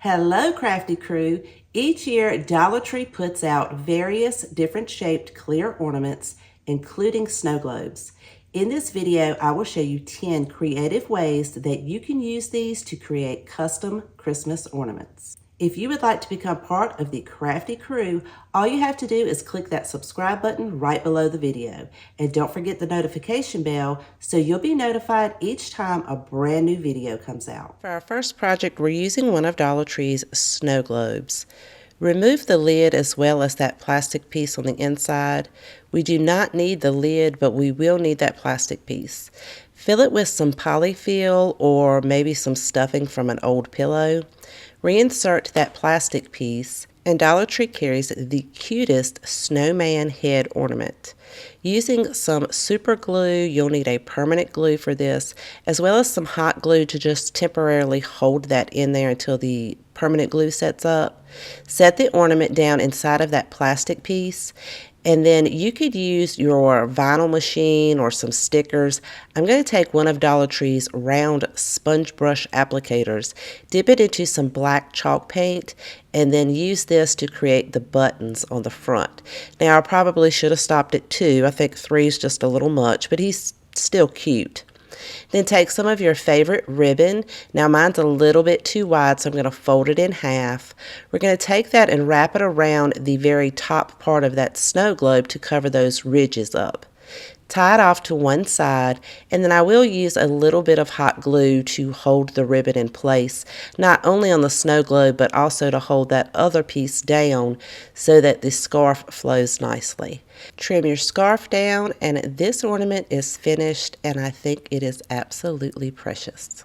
Hello, Crafty Crew. Each year, Dollar Tree puts out various different shaped clear ornaments, including snow globes. In this video, I will show you 10 creative ways that you can use these to create custom Christmas ornaments. If you would like to become part of the Crafty Crew, all you have to do is click that subscribe button right below the video. And don't forget the notification bell so you'll be notified each time a brand new video comes out. For our first project, we're using one of Dollar Tree's snow globes. Remove the lid as well as that plastic piece on the inside. We do not need the lid, but we will need that plastic piece. Fill it with some polyfill or maybe some stuffing from an old pillow. Reinsert that plastic piece, and Dollar Tree carries the cutest snowman head ornament. Using some super glue, you'll need a permanent glue for this, as well as some hot glue to just temporarily hold that in there until the permanent glue sets up. Set the ornament down inside of that plastic piece, and then you could use your vinyl machine or some stickers. I'm going to take one of Dollar Tree's round sponge brush applicators, dip it into some black chalk paint, and then use this to create the buttons on the front. Now, I probably should have stopped at 2. I think 3 is just a little much, but he's still cute. Then take some of your favorite ribbon. Now mine's a little bit too wide, so I'm going to fold it in half. We're going to take that and wrap it around the very top part of that snow globe to cover those ridges up. Tie it off to one side, and then I will use a little bit of hot glue to hold the ribbon in place, not only on the snow globe, but also to hold that other piece down so that the scarf flows nicely. Trim your scarf down, and this ornament is finished, and I think it is absolutely precious.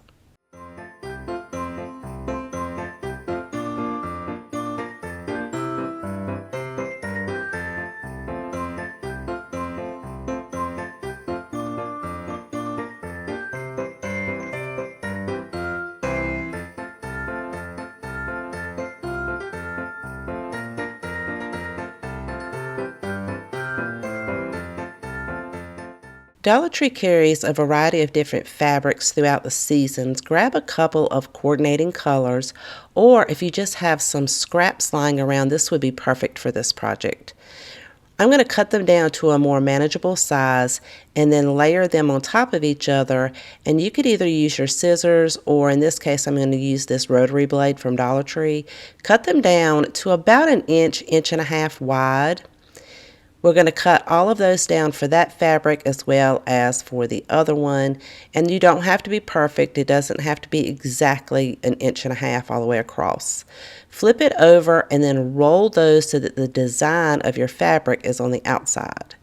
Dollar Tree carries a variety of different fabrics throughout the seasons. Grab a couple of coordinating colors, or if you just have some scraps lying around, this would be perfect for this project. I'm going to cut them down to a more manageable size and then layer them on top of each other, and you could either use your scissors, or in this case I'm going to use this rotary blade from Dollar Tree. Cut them down to about an inch, inch and a half wide. We're going to cut all of those down for that fabric as well as for the other one. And you don't have to be perfect. It doesn't have to be exactly an inch and a half all the way across. Flip it over and then roll those so that the design of your fabric is on the outside.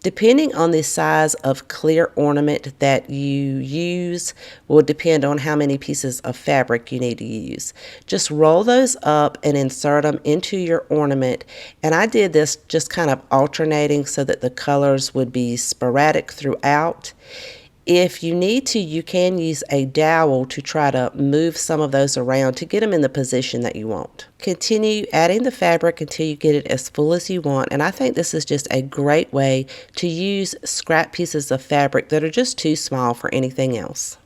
Depending on the size of clear ornament that you use will depend on how many pieces of fabric you need to use. Just roll those up and insert them into your ornament. And I did this just kind of alternating so that the colors would be sporadic throughout. If you need to, you can use a dowel to try to move some of those around to get them in the position that you want. Continue adding the fabric until you get it as full as you want, and I think this is just a great way to use scrap pieces of fabric that are just too small for anything else.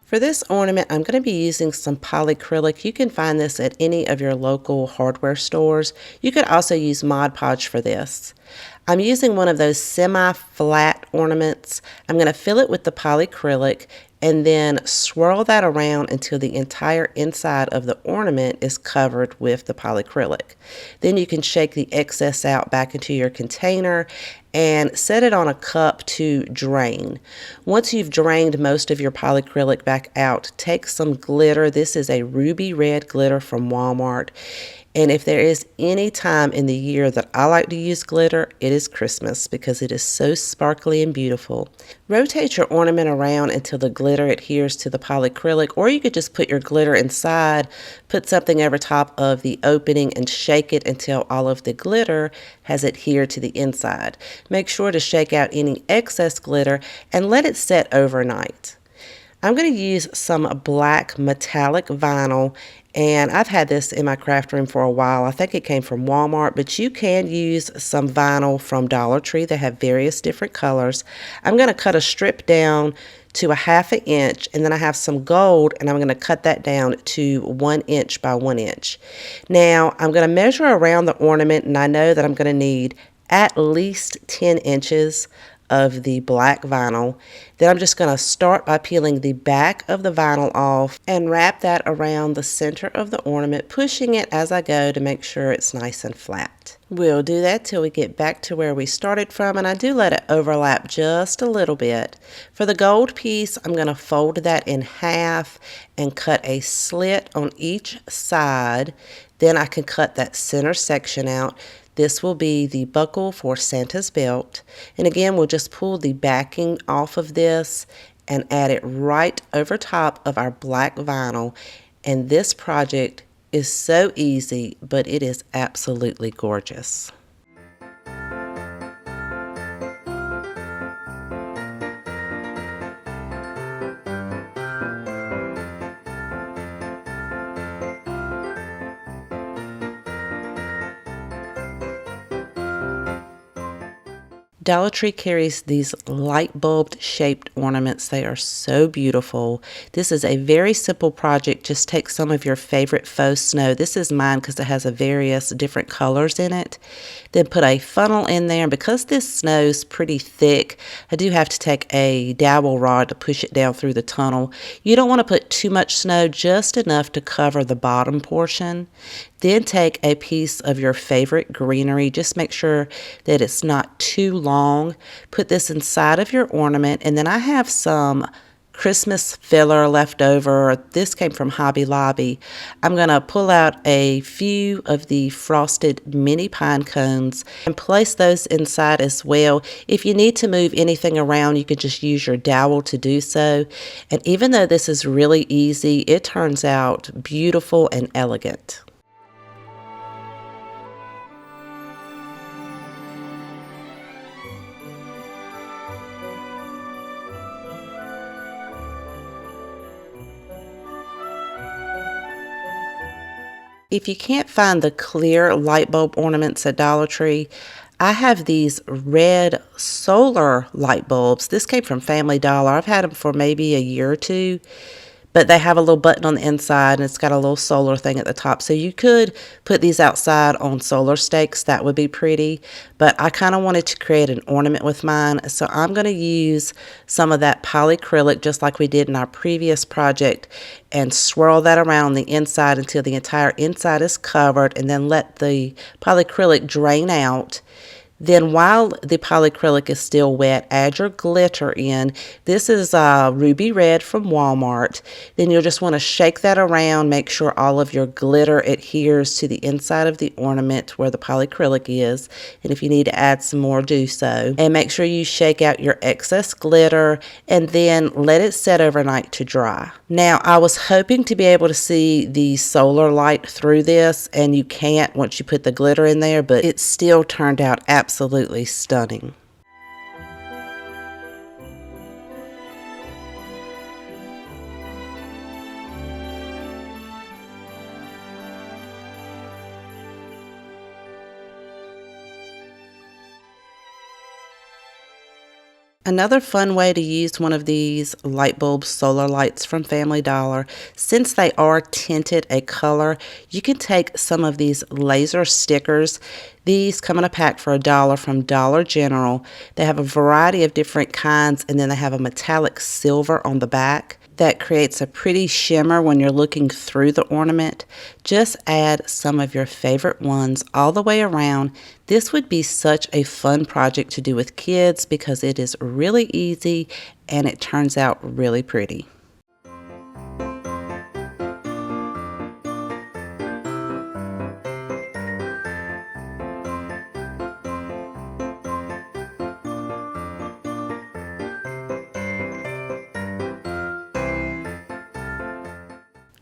For this ornament, I'm going to be using some polyacrylic. You can find this at any of your local hardware stores. You could also use Mod Podge for this. I'm using one of those semi-flat ornaments. I'm going to fill it with the polyacrylic and then swirl that around until the entire inside of the ornament is covered with the polyacrylic. Then you can shake the excess out back into your container and set it on a cup to drain. Once you've drained most of your polyacrylic back out, take some glitter. This is a ruby red glitter from Walmart. And if there is any time in the year that I like to use glitter, it is Christmas because it is so sparkly and beautiful. Rotate your ornament around until the glitter adheres to the polyacrylic, or you could just put your glitter inside, put something over top of the opening and shake it until all of the glitter has adhered to the inside. Make sure to shake out any excess glitter and let it set overnight. I'm going to use some black metallic vinyl, and I've had this in my craft room for a while. I think it came from Walmart, but you can use some vinyl from Dollar Tree. They have various different colors. I'm going to cut a strip down to a 1/2 inch, and then I have some gold, and I'm going to cut that down to 1 inch by 1 inch. Now, I'm going to measure around the ornament, and I know that I'm going to need at least 10 inches of the black vinyl. Then I'm just going to start by peeling the back of the vinyl off and wrap that around the center of the ornament, pushing it as I go to make sure it's nice and flat. We'll do that till we get back to where we started from, and I do let it overlap just a little bit. For the gold piece, I'm going to fold that in half and cut a slit on each side. Then I can cut that center section out. This will be the buckle for Santa's belt. And again, we'll just pull the backing off of this and add it right over top of our black vinyl. And this project is so easy, but it is absolutely gorgeous. Dollar Tree carries these light bulb shaped ornaments. They are so beautiful. This is a very simple project. Just take some of your favorite faux snow. This is mine because it has a various different colors in it. Then put a funnel in there. And because this snow's pretty thick, I do have to take a dowel rod to push it down through the tunnel. You don't want to put too much snow, just enough to cover the bottom portion. Then take a piece of your favorite greenery. Just make sure that it's not too long. Put this inside of your ornament, and then I have some Christmas filler left over. This came from Hobby Lobby. I'm going to pull out a few of the frosted mini pine cones and place those inside as well. If you need to move anything around, you can just use your dowel to do so. And even though this is really easy, it turns out beautiful and elegant. If you can't find the clear light bulb ornaments at Dollar Tree, I have these red solar light bulbs. This came from Family Dollar. I've had them for maybe a year or two, but they have a little button on the inside, and it's got a little solar thing at the top. So you could put these outside on solar stakes. That would be pretty, but I kind of wanted to create an ornament with mine. So I'm going to use some of that polyacrylic, just like we did in our previous project, and swirl that around on the inside until the entire inside is covered, and then let the polyacrylic drain out. Then while the polyacrylic is still wet, add your glitter in. This is ruby red from Walmart. Then you'll just want to shake that around, make sure all of your glitter adheres to the inside of the ornament where the polyacrylic is. And if you need to add some more, do so. And make sure you shake out your excess glitter and then let it set overnight to dry. Now, I was hoping to be able to see the solar light through this, and you can't once you put the glitter in there, but it still turned out absolutely stunning. Another fun way to use one of these light bulb solar lights from Family Dollar, since they are tinted a color, you can take some of these laser stickers. These come in a pack for $1 from Dollar General. They have a variety of different kinds, and then they have a metallic silver on the back that creates a pretty shimmer when you're looking through the ornament. Just add some of your favorite ones all the way around. This would be such a fun project to do with kids because it is really easy and it turns out really pretty.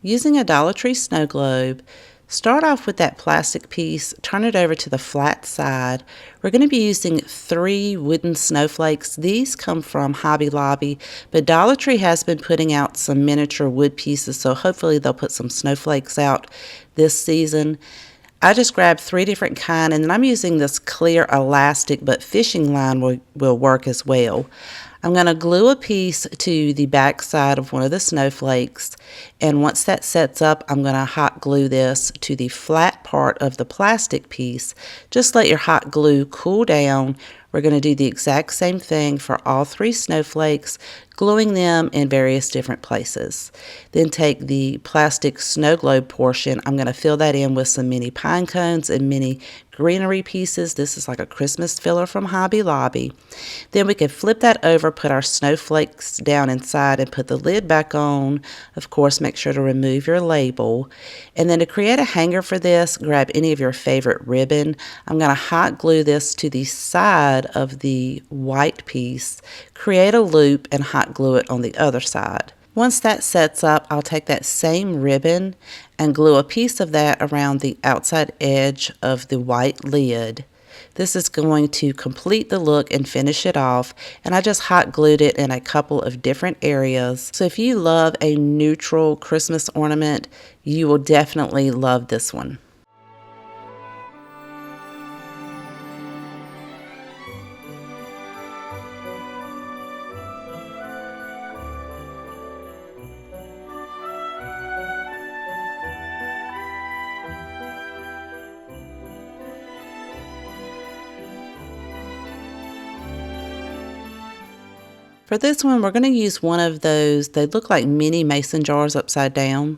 Using a Dollar Tree snow globe, start off with that plastic piece, turn it over to the flat side. We're going to be using 3 wooden snowflakes. These come from Hobby Lobby, but Dollar Tree has been putting out some miniature wood pieces, so hopefully they'll put some snowflakes out this season. I just grabbed 3 different kinds, and then I'm using this clear elastic, but fishing line will work as well. I'm going to glue a piece to the back side of one of the snowflakes, and once that sets up, I'm going to hot glue this to the flat part of the plastic piece. Just let your hot glue cool down. We're going to do the exact same thing for all 3 snowflakes, gluing them in various different places. Then take the plastic snow globe portion. I'm going to fill that in with some mini pine cones and mini greenery pieces. This is like a Christmas filler from Hobby Lobby. Then we can flip that over, put our snowflakes down inside, and put the lid back on. Of course, make sure to remove your label. And then to create a hanger for this, grab any of your favorite ribbon. I'm going to hot glue this to the side of the white piece, create a loop, and hot glue it on the other side. Once that sets up, I'll take that same ribbon and glue a piece of that around the outside edge of the white lid. This is going to complete the look and finish it off, and I just hot glued it in a couple of different areas. So if you love a neutral Christmas ornament, you will definitely love this one. For this one, we're going to use one of those, they look like mini mason jars upside down,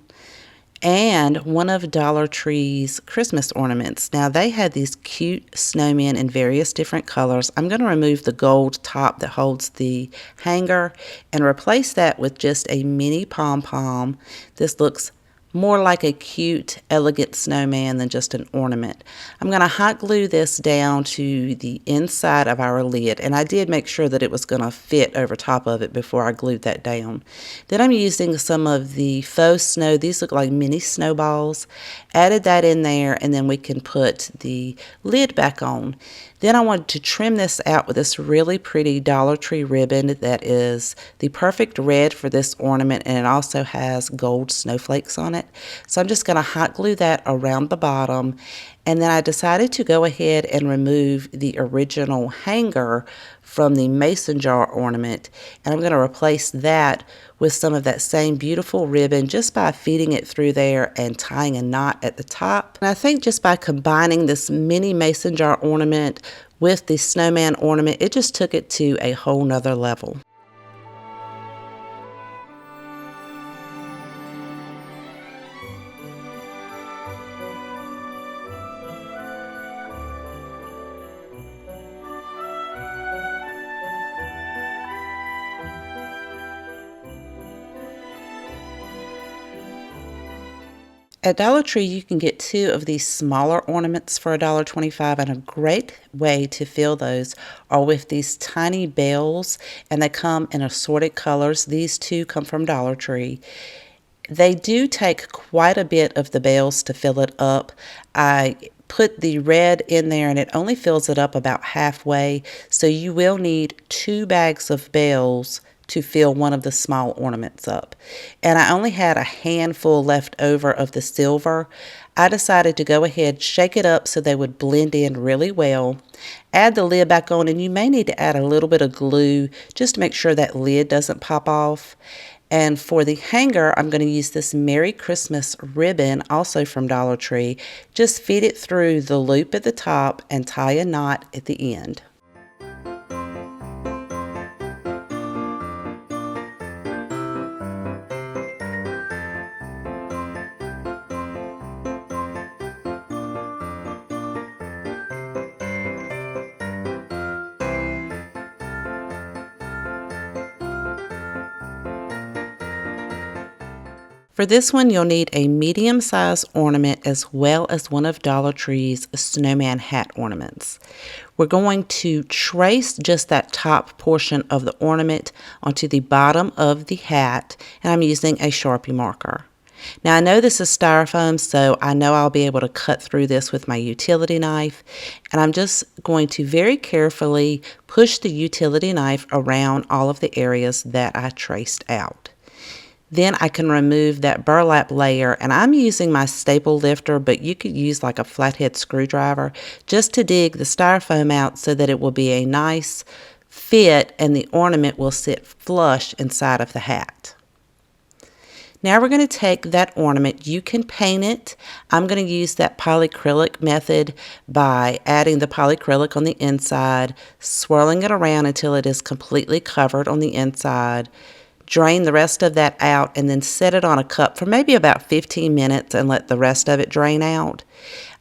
and one of Dollar Tree's Christmas ornaments. Now, they had these cute snowmen in various different colors. I'm going to remove the gold top that holds the hanger and replace that with just a mini pom-pom. This looks more like a cute, elegant snowman than just an ornament. I'm going to hot glue this down to the inside of our lid, and I did make sure that it was going to fit over top of it before I glued that down. Then I'm using some of the faux snow. These look like mini snowballs. Added that in there, and then we can put the lid back on. Then I wanted to trim this out with this really pretty Dollar Tree ribbon that is the perfect red for this ornament, and it also has gold snowflakes on it. So I'm just going to hot glue that around the bottom, and then I decided to go ahead and remove the original hanger from the mason jar ornament, and I'm going to replace that with some of that same beautiful ribbon just by feeding it through there and tying a knot at the top. And I think just by combining this mini mason jar ornament with the snowman ornament, it just took it to a whole nother level. At Dollar Tree, you can get 2 of these smaller ornaments for $1.25, and a great way to fill those are with these tiny bells, and they come in assorted colors. These 2 come from Dollar Tree. They do take quite a bit of the bells to fill it up. I put the red in there, and it only fills it up about halfway, so you will need 2 bags of bells to fill one of the small ornaments up. And I only had a handful left over of the silver. I decided to go ahead, shake it up so they would blend in really well. Add the lid back on, and you may need to add a little bit of glue just to make sure that lid doesn't pop off. And for the hanger, I'm going to use this Merry Christmas ribbon, also from Dollar Tree. Just feed it through the loop at the top and tie a knot at the end. For this one, you'll need a medium-sized ornament as well as one of Dollar Tree's snowman hat ornaments. We're going to trace just that top portion of the ornament onto the bottom of the hat, and I'm using a Sharpie marker. Now I know this is styrofoam, so I know I'll be able to cut through this with my utility knife, and I'm just going to very carefully push the utility knife around all of the areas that I traced out. Then I can remove that burlap layer, and I'm using my staple lifter, but you could use like a flathead screwdriver just to dig the styrofoam out so that it will be a nice fit and the ornament will sit flush inside of the hat. Now we're going to take that ornament. You can paint it. I'm going to use that polyacrylic method by adding the polyacrylic on the inside, swirling it around until it is completely covered on the inside. Drain the rest of that out and then set it on a cup for maybe about 15 minutes and let the rest of it drain out.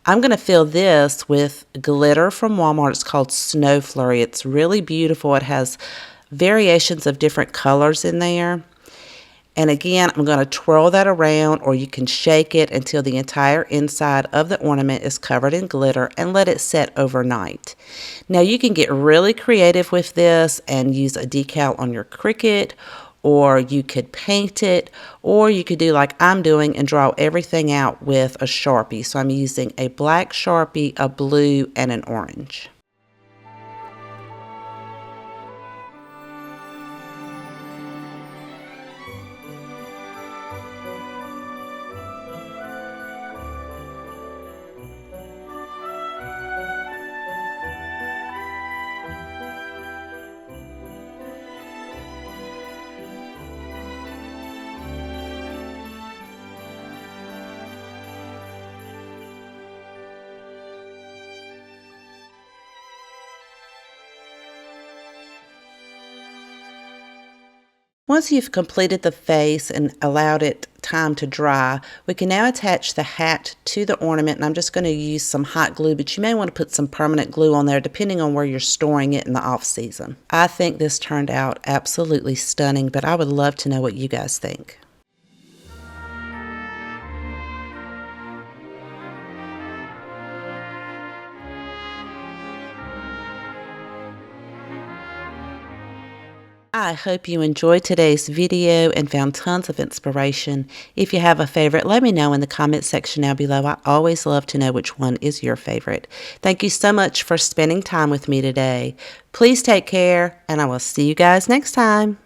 I'm going to fill this with glitter from Walmart. It's called Snowflake. It's really beautiful. It has variations of different colors in there. And again, I'm going to twirl that around, or you can shake it until the entire inside of the ornament is covered in glitter and let it set overnight. Now you can get really creative with this and use a decal on your Cricut, or you could paint it, or you could do like I'm doing and draw everything out with a Sharpie. So I'm using a black Sharpie, a blue, and an orange. Once you've completed the face and allowed it time to dry, we can now attach the hat to the ornament, and I'm just going to use some hot glue, but you may want to put some permanent glue on there depending on where you're storing it in the off season. I think this turned out absolutely stunning, but I would love to know what you guys think. I hope you enjoyed today's video and found tons of inspiration. If you have a favorite, let me know in the comment section down below. I always love to know which one is your favorite. Thank you so much for spending time with me today. Please take care, and I will see you guys next time.